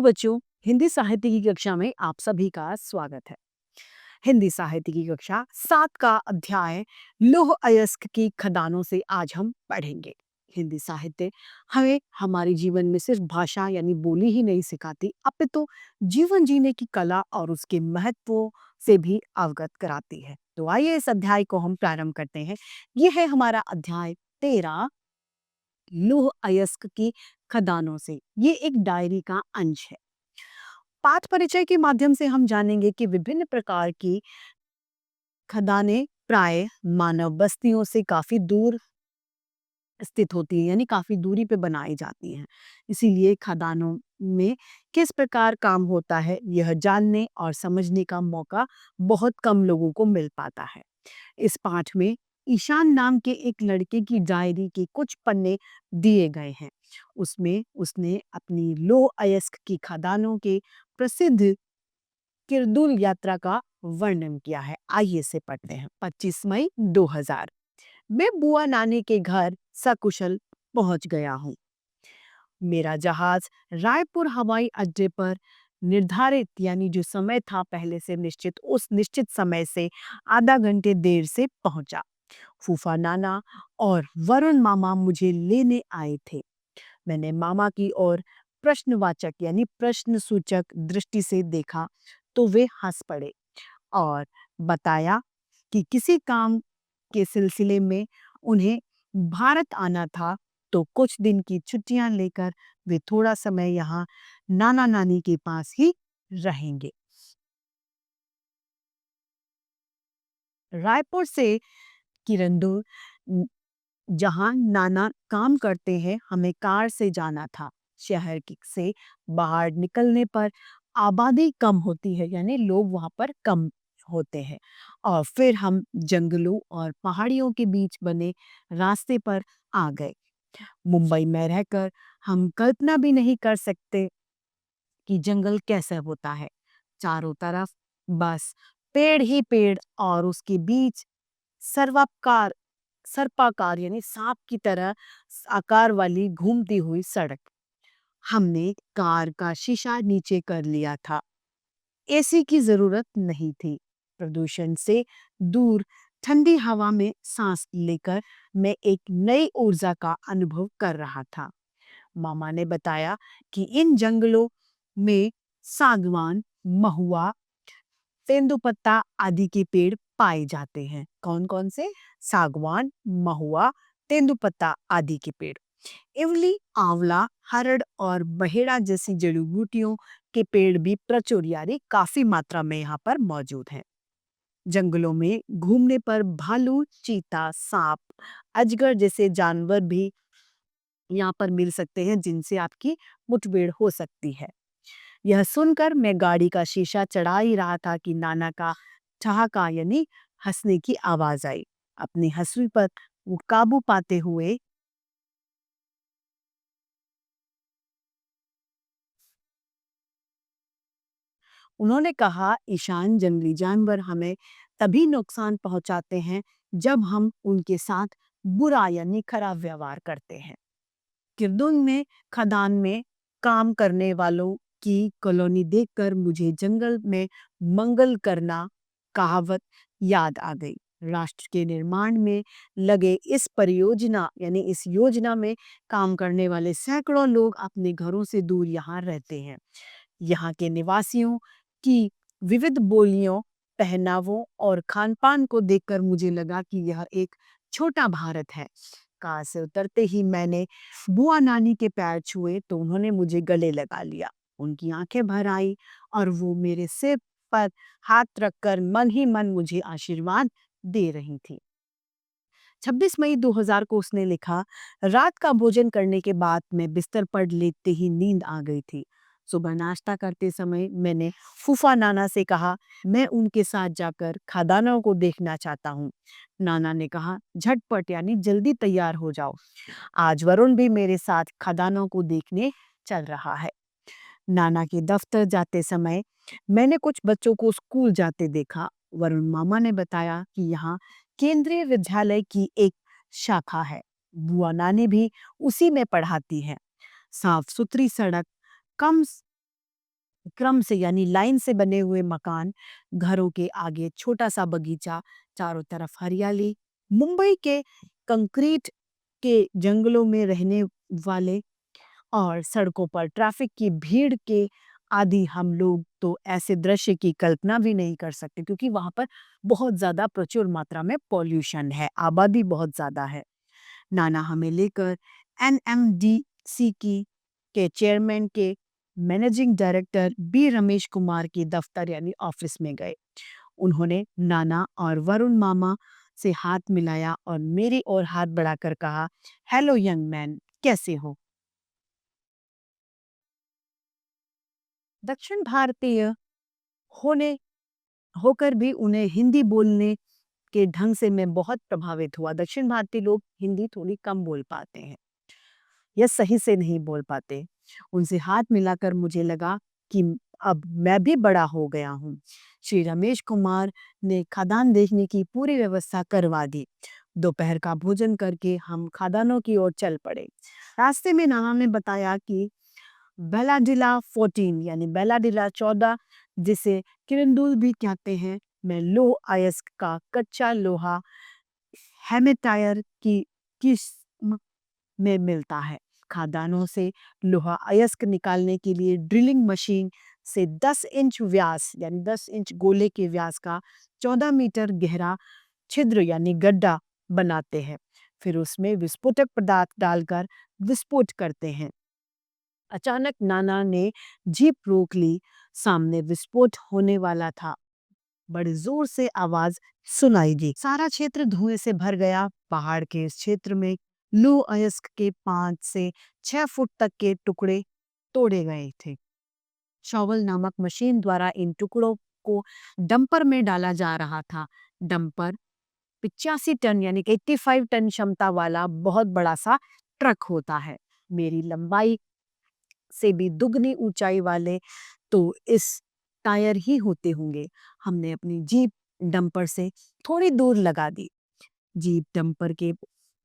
बच्चों, हिंदी साहित्य की कक्षा में आप सभी का स्वागत है। हिंदी साहित्य की कक्षा 7 का अध्याय लौह अयस्क की खदानों से आज हम पढ़ेंगे। हिंदी साहित्य हमें हमारे जीवन में सिर्फ भाषा यानी बोली ही नहीं सिखाती, अपितु जीवन जीने की कला और उसके महत्व से भी अवगत कराती है। तो आइए इस अध्याय को हम प्रारंभ करते हैं। यह है हमारा अध्याय 13, लौह अयस्क की खदानों से। ये एक डायरी का अंश है। पाठ परिचय के माध्यम से हम जानेंगे कि विभिन्न प्रकार की खदानें प्राय मानव बस्तियों से काफी दूर स्थित होती है, यानी काफी दूरी पे बनाई जाती हैं। इसीलिए खदानों में किस प्रकार काम होता है, यह जानने और समझने का मौका बहुत कम लोगों को मिल पाता है। इस पाठ में ईशान नाम के एक लड़के की डायरी के कुछ पन्ने दिए गए हैं। उसमें उसने अपनी लौह अयस्क की खदानों के प्रसिद्ध किरदुल यात्रा का वर्णन किया है। आइए इसे पढ़ते हैं। 25 मई 2000। मैं बुआ नानी के घर सकुशल पहुंच गया हूँ। मेरा जहाज रायपुर हवाई अड्डे पर निर्धारित यानी जो समय था पहले से निश्चित, उस निश्चित समय से आधा घंटे देर से पहुंचा। फूफा नाना और वरुण मामा मुझे लेने आए थे। मैंने मामा की ओर प्रश्नवाचक यानी प्रश्न सूचक दृष्टि से देखा तो वे हंस पड़े और बताया कि किसी काम के सिलसिले में उन्हें भारत आना था, तो कुछ दिन की छुट्टियां लेकर वे थोड़ा समय यहाँ नाना नानी के पास ही रहेंगे। रायपुर से किरंदुल जहां नाना काम करते हैं, हमें कार से जाना था। शहर से बाहर निकलने पर आबादी कम होती है, यानी लोग वहां पर कम होते हैं। और फिर हम जंगलों और पहाड़ियों के बीच बने रास्ते पर आ गए। मुंबई में रहकर हम कल्पना भी नहीं कर सकते कि जंगल कैसा होता है। चारों तरफ बस पेड़ ही पेड़ और उसके बीच सर्वाकार सर्पाकार यानी सांप की तरह आकार वाली घूमती हुई सड़क। हमने कार का शीशा नीचे कर लिया था। एसी की जरूरत नहीं थी। प्रदूषण से दूर ठंडी हवा में सांस लेकर मैं एक नई ऊर्जा का अनुभव कर रहा था। मामा ने बताया कि इन जंगलों में सागवान, महुआ, तेंदुपत्ता आदि के पेड़ पाए जाते हैं। कौन कौन से? सागवान, महुआ, तेंदुपत्ता आदि के पेड़। इमली, आंवला, हरड़ और बहेड़ा जैसी जड़ी बूटियों के पेड़ भी प्रचुर यानी काफी मात्रा में यहाँ पर मौजूद हैं। जंगलों में घूमने पर भालू, चीता, सांप, अजगर जैसे जानवर भी यहाँ पर मिल सकते हैं, जिनसे आपकी मुठभेड़ हो सकती है। यह सुनकर मैं गाड़ी का शीशा चढ़ा ही रहा था कि नाना का ठहाका यानी हंसने की आवाज आई। अपनी हंसी पर वो काबू पाते हुए उन्होंने कहा, ईशान, जंगली जानवर हमें तभी नुकसान पहुंचाते हैं जब हम उनके साथ बुरा यानी खराब व्यवहार करते हैं। किरदुन में खदान में काम करने वालों की कॉलोनी देखकर मुझे जंगल में मंगल करना कहावत याद आ गई। राष्ट्र के निर्माण में लगे इस परियोजना यानी इस योजना में काम करने वाले सैकड़ों लोग अपने घरों से दूर यहाँ रहते हैं। यहाँ के निवासियों की विविध बोलियों, पहनावों और खानपान को देखकर मुझे लगा कि यह एक छोटा भारत है। कार से उतरते ही मैंने बुआ नानी के पैर छुए तो उन्होंने मुझे गले लगा लिया। उनकी आंखें भर आई और वो मेरे सिर पर हाथ रखकर मन ही मन मुझे आशीर्वाद दे रही थी। 26 मई 2000 को उसने लिखा, रात का भोजन करने के बाद मैं बिस्तर पर लेटते ही नींद आ गई थी। सुबह नाश्ता करते समय मैंने फूफा नाना से कहा, मैं उनके साथ जाकर खदानों को देखना चाहता हूँ। नाना ने कहा, झटपट यानी जल्दी तैयार हो जाओ। आज वरुण भी मेरे साथ खदानों को देखने चल रहा है। नाना के दफ्तर जाते समय मैंने कुछ बच्चों को स्कूल जाते देखा। वरुण मामा ने बताया कि यहाँ केंद्रीय विद्यालय की एक शाखा है। बुआ नानी भी उसी में पढ़ाती है। साफ सुथरी सड़क, कम क्रम से यानी लाइन से बने हुए मकान, घरों के आगे छोटा सा बगीचा, चारों तरफ हरियाली। मुंबई के कंक्रीट के जंगलों में रहने वाले और सड़कों पर ट्रैफिक की भीड़ के आदि हम लोग तो ऐसे दृश्य की कल्पना भी नहीं कर सकते, क्योंकि वहां पर बहुत ज्यादा प्रचुर मात्रा में पॉल्यूशन है, आबादी बहुत ज्यादा है। नाना हमें लेकर एनएमडीसी की के चेयरमैन के managing director B Ramesh Kumar की दफ्तर यानी ऑफिस में गए। उन्होंने नाना और वरुण मामा से हाथ मिलाया और मेरी ओर हाथ बढ़ाकर कहा, हेलो यंग मैन, कैसे हो? दक्षिण भारतीय होने होकर भी उन्हें हिंदी बोलने के ढंग से मैं बहुत प्रभावित हुआ। दक्षिण भारतीय लोग हिंदी थोड़ी कम बोल पाते हैं या सही से नहीं बोल पाते। उनसे हाथ मिलाकर मुझे लगा कि अब मैं भी बड़ा हो गया हूँ। श्री रमेश कुमार ने खदान देखने की पूरी व्यवस्था करवा दी। दोपहर का भोजन करके हम खदानों की ओर चल पड़े। रास्ते में नाना ने बताया कि बेलाडिला 14 यानी बेलाडिला 14, जिसे किरंदुल भी कहते हैं, में लोह अयस्क का कच्चा लोहा हेमेटायर की किस्म में मिलता है। खदानों से लोहा अयस्क निकालने के लिए ड्रिलिंग मशीन से 10 इंच व्यास यानी 10 इंच गोले के व्यास का 14 मीटर गहरा छिद्र यानी गड्ढा बनाते हैं। फिर उसमें विस्फोटक पदार्थ डालकर विस्फोट करते हैं। अचानक नाना ने जीप रोक ली। सामने विस्फोट होने वाला था। बड़े जोर से आवाज सुनाई दी। सारा क्षेत्र धुएं से भर गया। पहाड़ के इस क्षेत्र में लौह अयस्क के 5 से 6 फुट तक के टुकड़े तोड़े गए थे। शॉवल नामक मशीन द्वारा इन टुकड़ों को डंपर में डाला जा रहा था। डंपर 85 टन यानी कि 85 टन क्षमता वाला बहुत बड़ा सा ट्रक होता है। मेरी लंबाई से भी दुगनी ऊंचाई वाले तो इस टायर ही होते होंगे। हमने अपनी जीप डंपर से थोड़ी दूर लगा दी। जीप डंपर के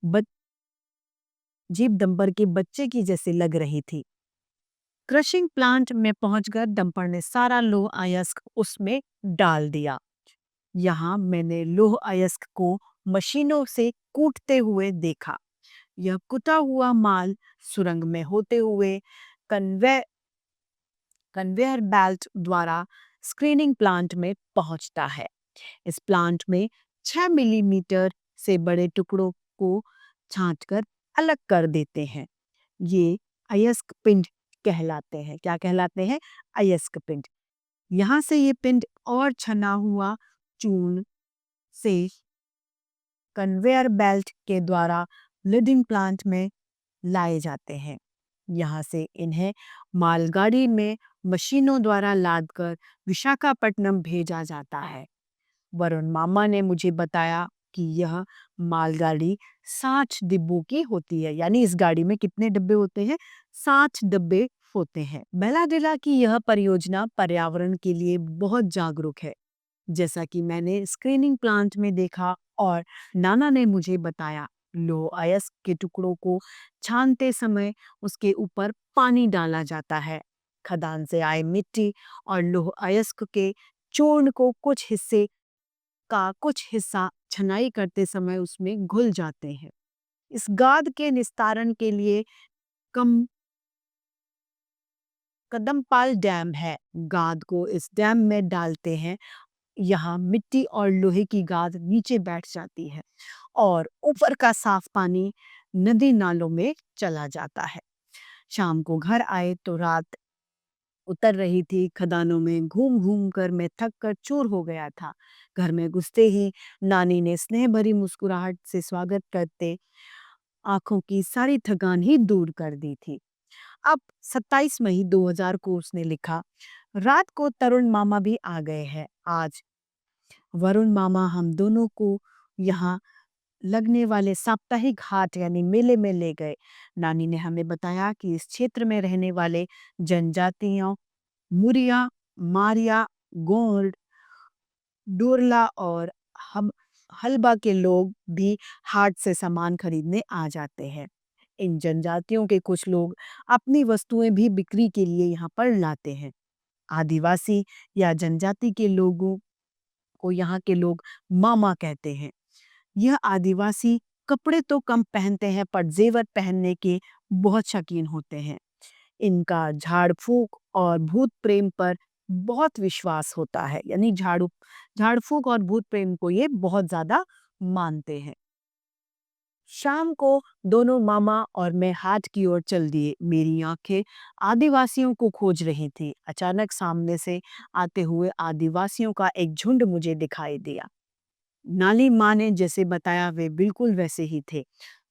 बच जीप डंपर के बच्चे की जैसे लग रही थी। क्रशिंग प्लांट में पहुंचकर डंपर ने सारा लोह अयस्क उसमें डाल दिया। यहाँ मैंने लोह अयस्क को मशीनों से कूटते हुए देखा। यह कुटा हुआ माल सुरंग में होते हुए कन्वे कन्वेयर बेल्ट द्वारा स्क्रीनिंग प्लांट में पहुंचता है। इस प्लांट में 6 मिलीमीटर से बड़े टुकड़ों को छांटकर अलग कर देते हैं। ये अयस्क पिंड कहलाते हैं। क्या कहलाते हैं? अयस्क पिंड। यहाँ से ये पिंड और छना हुआ चूर्ण से कन्वेयर बेल्ट के द्वारा लीडिंग प्लांट में लाए जाते हैं। यहाँ से इन्हें मालगाड़ी में मशीनों द्वारा लादकर विशाखापट्टनम भेजा जाता है। वरुण मामा ने मुझे बताया कि यह मालगाड़ी 60 डिब्बों की होती है। यानी इस गाड़ी में कितने डिब्बे होते हैं? 60 डिब्बे होते हैं। बेलाडिला की यह परियोजना पर्यावरण के लिए बहुत जागरूक है, जैसा कि मैंने स्क्रीनिंग प्लांट में देखा और नाना ने मुझे बताया। लोह अयस्क के टुकड़ों को छानते समय उसके ऊपर पानी डाला जाता है। खदान से आए मिट्टी और लोह अयस्क के चूर्ण को कुछ हिस्सा छनाई करते समय उसमें घुल जाते हैं। इस गाद के निस्तारण के लिए कम कदमपाल डैम है। गाद को इस डैम में डालते हैं। यहाँ मिट्टी और लोहे की गाद नीचे बैठ जाती है और ऊपर का साफ पानी नदी नालों में चला जाता है। शाम को घर आए तो रात उतर रही थी। खदानों में घूम घूम कर मैं थक कर चूर हो गया था। घर में घुसते ही नानी ने स्नेह भरी मुस्कुराहट से स्वागत करते आंखों की सारी थकान ही दूर कर दी थी। अब 27 मई 2000 को उसने लिखा, रात को तरुण मामा भी आ गए हैं। आज वरुण मामा हम दोनों को यहाँ लगने वाले साप्ताहिक हाट यानी मेले में ले गए। नानी ने हमें बताया कि इस क्षेत्र में रहने वाले जनजातियों मुरिया, मारिया, गोंड, डोरला और हम हलबा के लोग भी हाट से सामान खरीदने आ जाते हैं। इन जनजातियों के कुछ लोग अपनी वस्तुएं भी बिक्री के लिए यहाँ पर लाते हैं। आदिवासी या जनजाति के लोगों को यहाँ के लोग मामा कहते हैं। यह आदिवासी कपड़े तो कम पहनते हैं पर जेवर पहनने के बहुत शौकीन होते हैं। इनका झाड़ फूक और भूत प्रेम पर बहुत विश्वास होता है, यानी झाड़ फूक और भूत प्रेम को ये बहुत ज्यादा मानते हैं। शाम को दोनों मामा और मैं हाट की ओर चल दिए। मेरी आंखें आदिवासियों को खोज रही थी। अचानक सामने से आते हुए आदिवासियों का एक झुंड मुझे दिखाई दिया। नानी माँ ने जैसे बताया वे बिल्कुल वैसे ही थे।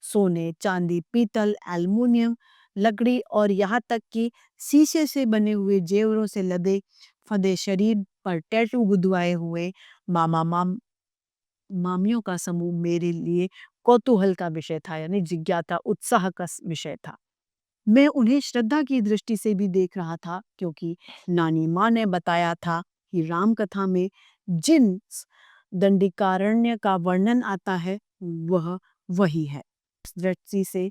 सोने, चांदी, पीतल, एल्युमिनियम, लकड़ी और यहाँ तक कि शीशे से बने हुए जेवरों से लदे फदे शरीर पर टैटू गुदवाए हुए मामा माम मामियों का समूह मेरे लिए कौतूहल का विषय था, यानी जिज्ञासा उत्साह का विषय था। मैं उन्हें श्रद्धा की दृष्टि से भी देख रहा था क्योंकि नानी माँ ने बताया था कि राम कथा में जिन दंडिकारण्य का वर्णन आता है वह वही है। इस दृष्टि से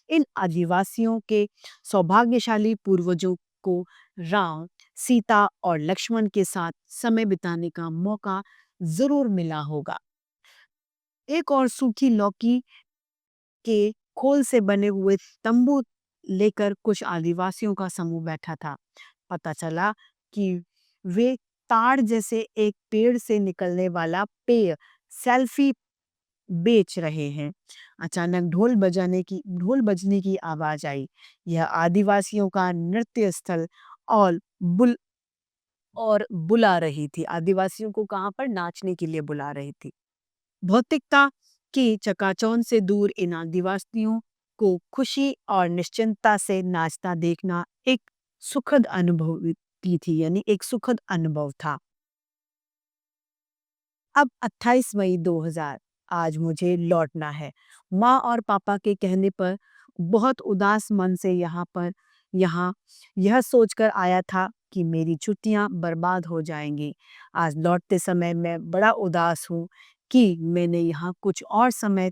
इन आदिवासियों के सौभाग्यशाली पूर्वजों को राम, सीता और लक्ष्मण के साथ समय बिताने का मौका जरूर मिला होगा। एक और सूखी लौकी के खोल से बने हुए तंबू लेकर कुछ आदिवासियों का समूह बैठा था। पता चला कि वे ताड़ जैसे एक पेड़ से निकलने वाला पेय सेल्फी बेच रहे हैं। अचानक ढोल बजने की आवाज आई। यह आदिवासियों का नृत्य स्थल और बुल और बुला रही थी। आदिवासियों को कहाँ पर नाचने के लिए बुला रही थी। भौतिकता की चकाचौंध से दूर इन आदिवासियों को खुशी और निश्चिंतता से नाचता देखना एक सुखद अनुभूति थी, यानी एक सुखद अनुभव था। अब 28 मई 2000, आज मुझे लौटना है। माँ और पापा के कहने पर बहुत उदास मन से यहाँ यह सोचकर आया था कि मेरी छुट्टियां बर्बाद हो जाएंगी। आज लौटते समय मैं बड़ा उदास हूँ कि मैंने यहाँ कुछ और समय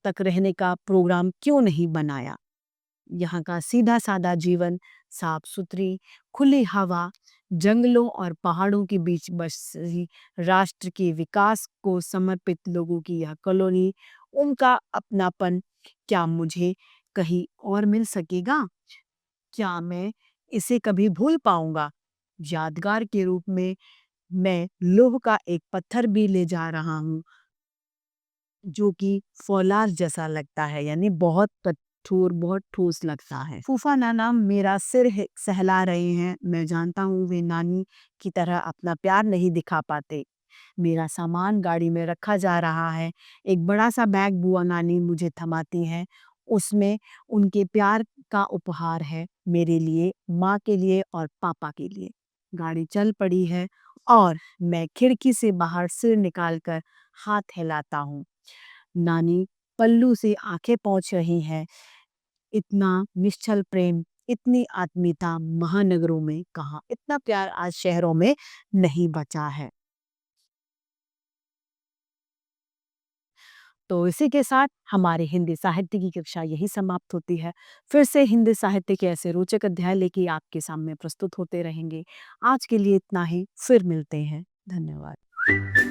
तक रहने का प्रोग्राम क्यों नहीं बनाया। यहाँ का सीधा साधा जीवन, साफ सुथरी खुली हवा, जंगलों और पहाड़ों के बीच बसी राष्ट्र के विकास को समर्पित लोगों की यह कॉलोनी, उनका अपनापन क्या मुझे कहीं और मिल सकेगा? क्या मैं इसे कभी भूल पाऊंगा? यादगार के रूप में मैं लोह का एक पत्थर भी ले जा रहा हूँ जो कि फौलाद जैसा लगता है, यानी बहुत कठोर, बहुत ठोस लगता है। फूफा नाना मेरा सिर सहला रहे हैं। मैं जानता हूँ वे नानी की तरह अपना प्यार नहीं दिखा पाते। मेरा सामान गाड़ी में रखा जा रहा है। एक बड़ा सा बैग बुआ नानी मुझे थमाती है। उसमें उनके प्यार का उपहार है, मेरे लिए, माँ के लिए और पापा के लिए। गाड़ी चल पड़ी है और मैं खिड़की से बाहर सिर निकालकर हाथ हिलाता हूँ। नानी पल्लू से आंखें पोंछ रही हैं। इतना निश्चल प्रेम, इतनी आत्मीयता महानगरों में कहाँ, इतना प्यार आज शहरों में नहीं बचा है। तो इसी के साथ हमारी हिंदी साहित्य की कक्षा यही समाप्त होती है। फिर से हिंदी साहित्य के ऐसे रोचक अध्याय लेके आपके सामने प्रस्तुत होते रहेंगे। आज के लिए इतना ही, फिर मिलते हैं। धन्यवाद।